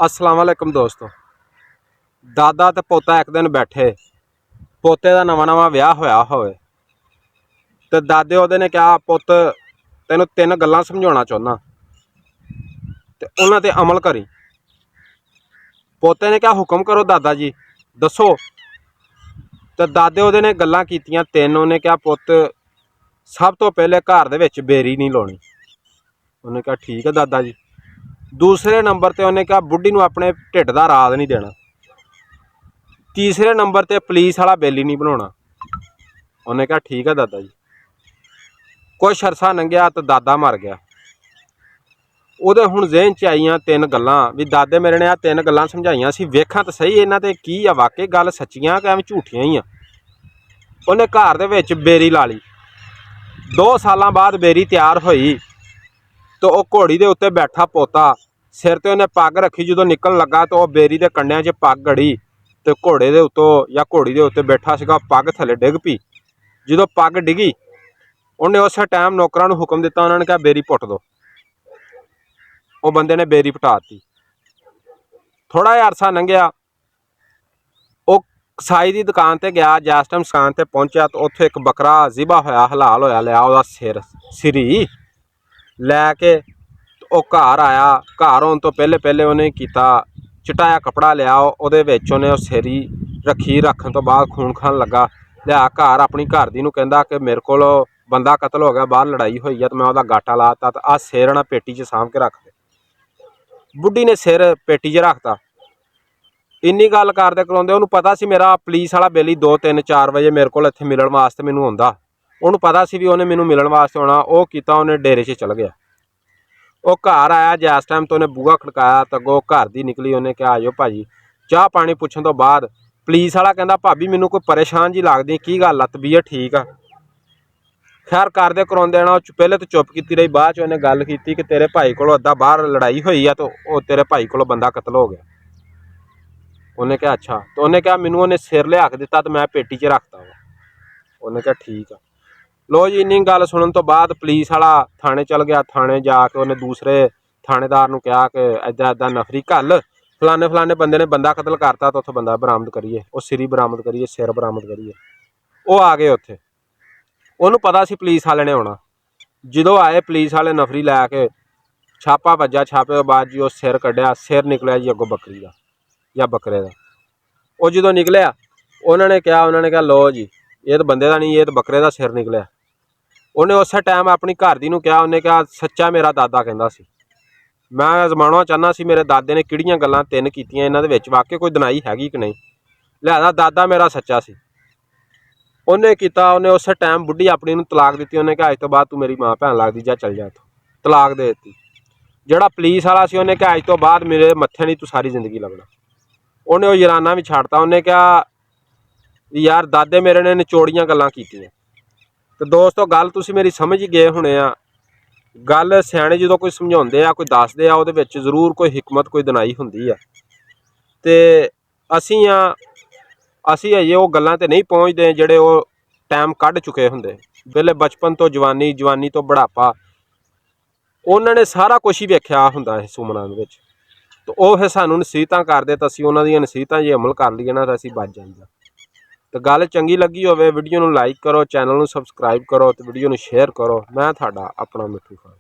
अस्सलाम वालेकुम दोस्तों। दादा ते पोता एक दिन बैठे, पोते का नवा नवा विआह होया होवे ते दादे ओहदे ने कहा पुत तेनों तीन गल्लां समझाउणा चाहुंदा ते उन्हां ते अमल करी। पोते ने कहा हुक्म करो दादा जी दसो। ते दादे ओहदे ने गल्लां कीतियां तीन। उन्हें कहा पुत सब तो पहले घर दे विच बेरी नहीं लाउणी। उन्हें कहा ठीक है दादा जी। दूसरे नंबर ते उन्हें कहा बुढ़ी नूं अपने ढिड दा राज नहीं देना। तीसरे नंबर ते पुलिस वाला बिल ही नहीं बनाउणा। उन्हें कहा ठीक है दादा जी। कुछ अरसा लंघिया तो दादा मर गया। ਉਹਦੇ ਹੁਣ ਜ਼ਹਿਨ 'ਚ ਆਈਆਂ ਤਿੰਨ ਗੱਲਾਂ ਵੀ ਦਾਦੇ ਮੇਰੇ ਨੇ ਆ ਤਿੰਨ ਗੱਲਾਂ ਸਮਝਾਈਆਂ ਸੀ, ਵੇਖਾਂ ਤਾਂ ਸਹੀ ਇਹਨਾਂ ਤੇ ਕੀ ਆ, ਵਾਕਈ ਗੱਲ ਸੱਚੀਆਂ ਕਿ ਐਵੇਂ ਝੂਠੀਆਂ ਹੀ ਆ। ਉਹਨੇ ਘਰ ਦੇ ਵਿੱਚ ਬੇਰੀ ਲਾ ਲਈ। 2 ਸਾਲਾਂ ਬਾਅਦ ਬੇਰੀ ਤਿਆਰ ਹੋਈ ਤੇ ਉਹ ਘੋੜੀ ਦੇ ਉੱਤੇ ਬੈਠਾ ਪੋਤਾ, ਸਿਰ ਤੇ ਉਹਨੇ ਪੱਗ ਰੱਖੀ। ਜਦੋਂ ਨਿਕਲਣ ਲੱਗਾ ਤਾਂ ਉਹ ਬੇਰੀ ਦੇ ਕੰਡਿਆਂ 'ਚ ਪੱਗ ਅੜੀ ਤੇ ਘੋੜੇ ਦੇ ਉੱਤੋਂ ਜਾਂ ਘੋੜੀ ਦੇ ਉੱਤੇ ਬੈਠਾ ਸੀਗਾ, ਪੱਗ ਥੱਲੇ ਡਿੱਗ ਪਈ। ਜਦੋਂ ਪੱਗ ਡਿੱਗੀ ਉਹਨੇ ਉਸੇ ਟਾਈਮ ਨੌਕਰਾਂ ਨੂੰ ਹੁਕਮ ਦਿੱਤਾ, ਉਹਨਾਂ ਨੇ ਕਿਹਾ ਬੇਰੀ ਪੁੱਟ ਦਿਓ। ਉਹ ਬੰਦੇ ਨੇ ਬੇਰੀ ਪਟਾਤੀ। ਥੋੜਾ ਜਿਹਾ ਅਰਸਾ ਲੰਘਿਆ, ਉਹ ਕਸਾਈ ਦੀ ਦੁਕਾਨ ਤੇ ਗਿਆ। ਜਿਸ ਟਾਈਮ ਦੁਕਾਨ ਤੇ ਪਹੁੰਚਿਆ ਤਾਂ ਉੱਥੇ ਇੱਕ ਬੱਕਰਾ ਜ਼ਿਬਾ ਹੋਇਆ, ਹਲਾਲ ਹੋਇਆ ਲਿਆ। ਉਹਦਾ ਸਿਰੀ ਲੈ ਕੇ ਉਹ ਘਰ ਆਇਆ। ਘਰ ਆਉਣ ਤੋਂ ਪਹਿਲੇ ਉਹਨੇ ਕੀਤਾ, ਚਿੱਟਾ ਜਿਹਾ ਕੱਪੜਾ ਲਿਆ, ਉਹਦੇ ਵਿੱਚ ਉਹਨੇ ਉਹ ਸਿਰੀ ਰੱਖੀ। ਰੱਖਣ ਤੋਂ ਬਾਅਦ ਖੂਨ ਖਾਣ ਲੱਗਾ। ਲਿਆ ਘਰ ਆਪਣੀ ਘਰ ਦੀ ਨੂੰ ਕਹਿੰਦਾ ਕਿ ਮੇਰੇ ਕੋਲ ਬੰਦਾ ਕਤਲ ਹੋ ਗਿਆ, ਬਾਹਰ ਲੜਾਈ ਹੋਈ ਆ ਤੇ ਮੈਂ ਉਹਦਾ ਗਾਟਾ ਲਾਤਾ, ਤਾਂ ਆਹ ਸਿਰ ਨਾ ਪੇਟੀ 'ਚ ਸਾਂਭ ਕੇ ਰੱਖ ਦੇ। बुढ़ी ने सिर पेटी च रखता। इन्नी गल करते कराते उन्होंने पता सी मेरा पुलिस वाला बिल ही 2-3-4 बजे मेरे को इत्थे मिलण वास्ते मैनूं आउंदा। उन्होंने पता सी भी उन्हें मैनूं मिलण वास्ते आउणा। वो कीता उन्हें डेरे 'च चल गया। वो घर आया, जिस टाइम तो उन्हें बूहा खड़काया तो अगों घर दी निकली। उन्हें कहा आजो भाजी चाह पानी। पुछण तो बाद पुलिस वाला कहंदा भाभी मैनूं कोई परेशान जी लगदी, की गल आ, तबीयत ठीक आ? खैर करदे कराउंदे ना पहले तो चुप की रही। बाद उन्हें गल की कि तेरे भाई को अद्धा बाहर लड़ाई हुई है तो तेरे भाई को बंदा कतल हो गया। उन्हें कहा अच्छा। तो उन्हें कहा मैनूं उन्हें सिर लिया के दिता तो मैं पेटी च रखता वा। उन्हें कहा ठीक है। लो जी इन्नी गल सुनने तो बाद पुलिस वाला थाने चल गया। थाने जाके उन्हें दूसरे थानेदार नूं कहा कि इदा इदा नफरी घल फलाने फलाने बंदे ने बंदा कतल करता, तो उत्थे बंदा बरामद करिए, वो सिरी बरामद करिए, सिर बरामद करिए। वो आ गए उत्थे। ਉਹਨੂੰ ਪਤਾ ਸੀ ਪੁਲਿਸ ਵਾਲੇ ਨੇ ਆਉਣਾ। ਜਦੋਂ ਆਏ ਪੁਲਿਸ ਵਾਲੇ ਨਫਰੀ ਲੈ ਕੇ, ਛਾਪਾ ਵੱਜਾ। ਛਾਪੇ ਤੋਂ ਬਾਅਦ ਜੀ ਉਹ ਸਿਰ ਕੱਢਿਆ। ਸਿਰ ਨਿਕਲਿਆ ਜੀ ਅੱਗੋਂ ਬੱਕਰੀ ਦਾ ਜਾਂ ਬੱਕਰੇ ਦਾ। ਉਹ ਜਦੋਂ ਨਿਕਲਿਆ ਉਹਨਾਂ ਨੇ ਕਿਹਾ ਲੋ ਜੀ ਇਹ ਤਾਂ ਬੰਦੇ ਦਾ ਨਹੀਂ, ਇਹ ਤਾਂ ਬੱਕਰੇ ਦਾ ਸਿਰ ਨਿਕਲਿਆ। ਉਹਨੇ ਉਸੇ ਟਾਈਮ ਆਪਣੀ ਘਰ ਦੀ ਨੂੰ ਕਿਹਾ, ਉਹਨੇ ਕਿਹਾ ਸੱਚਾ ਮੇਰਾ ਦਾਦਾ ਕਹਿੰਦਾ ਸੀ। ਮੈਂ ਅਜ਼ਮਾਉਣਾ ਚਾਹੁੰਦਾ ਸੀ ਮੇਰੇ ਦਾਦੇ ਨੇ ਕਿਹੜੀਆਂ ਗੱਲਾਂ ਤਿੰਨ ਕੀਤੀਆਂ, ਇਹਨਾਂ ਦੇ ਵਿੱਚ ਵਾਕਈ ਕੋਈ ਦਨਾਈ ਹੈਗੀ ਕਿ ਨਹੀਂ। ਲਿਹਾਜ਼ਾ ਦਾਦਾ ਮੇਰਾ ਸੱਚਾ ਸੀ। उन्हें किया, उन्हें उस टाइम बुढ़ी अपनी नूं तलाक दी। उन्हें कहा अज तो बाद तू मेरी माँ भैन लगती, जा चल जा इत्थों। तलाक दे दी। जिहड़ा पुलिस वाला सी उन्हें कहा अज तो बाद मेरे मत्थे नहीं तू सारी जिंदगी लगना। उन्हें वो जराना भी छाड़ता। उन्हें कहा यार दादे मेरे ने निचोड़ियां गल्लां कीतियां। तो दोस्तों गल तुसीं मेरी समझ ही गए होने आ। गल सियाणे जो कोई समझाउंदे आ, कोई दसदे आ, उहदे विच जरूर कोई हिकमत कोई दनाई हुंदी आ। ते ਅਸੀਂ ਅਜੇ ਉਹ ਗੱਲਾਂ ਤੇ ਨਹੀਂ ਪਹੁੰਚਦੇ ਜਿਹੜੇ ਉਹ ਟਾਈਮ ਕੱਢ ਚੁੱਕੇ ਹੁੰਦੇ। ਪਹਿਲੇ ਬਚਪਨ ਤੋਂ ਜਵਾਨੀ, ਜਵਾਨੀ ਤੋਂ ਬੁਢਾਪਾ, ਉਹਨਾਂ ਨੇ ਸਾਰਾ ਕੁਝ ਹੀ ਵੇਖਿਆ ਹੁੰਦਾ ਇਸ ਉਮਰਾਂ ਦੇ ਵਿੱਚ। ਤਾਂ ਉਹ ਫਿਰ ਸਾਨੂੰ ਨਸੀਹਤਾਂ ਕਰਦੇ ਤਾਂ ਅਸੀਂ ਉਹਨਾਂ ਦੀਆਂ ਨਸੀਹਤਾਂ ਜੇ ਅਮਲ ਕਰ ਲਈਏ ਨਾ ਤਾਂ ਅਸੀਂ ਬਚ ਜਾਈਦਾ। ਤਾਂ ਗੱਲ ਚੰਗੀ ਲੱਗੀ ਹੋਵੇ ਵੀਡੀਓ ਨੂੰ ਲਾਈਕ ਕਰੋ, ਚੈਨਲ ਨੂੰ ਸਬਸਕ੍ਰਾਈਬ ਕਰੋ ਤੇ ਵੀਡੀਓ ਨੂੰ ਸ਼ੇਅਰ ਕਰੋ। ਮੈਂ ਤੁਹਾਡਾ ਆਪਣਾ ਮਿੱਠੂ ਖਾਨ।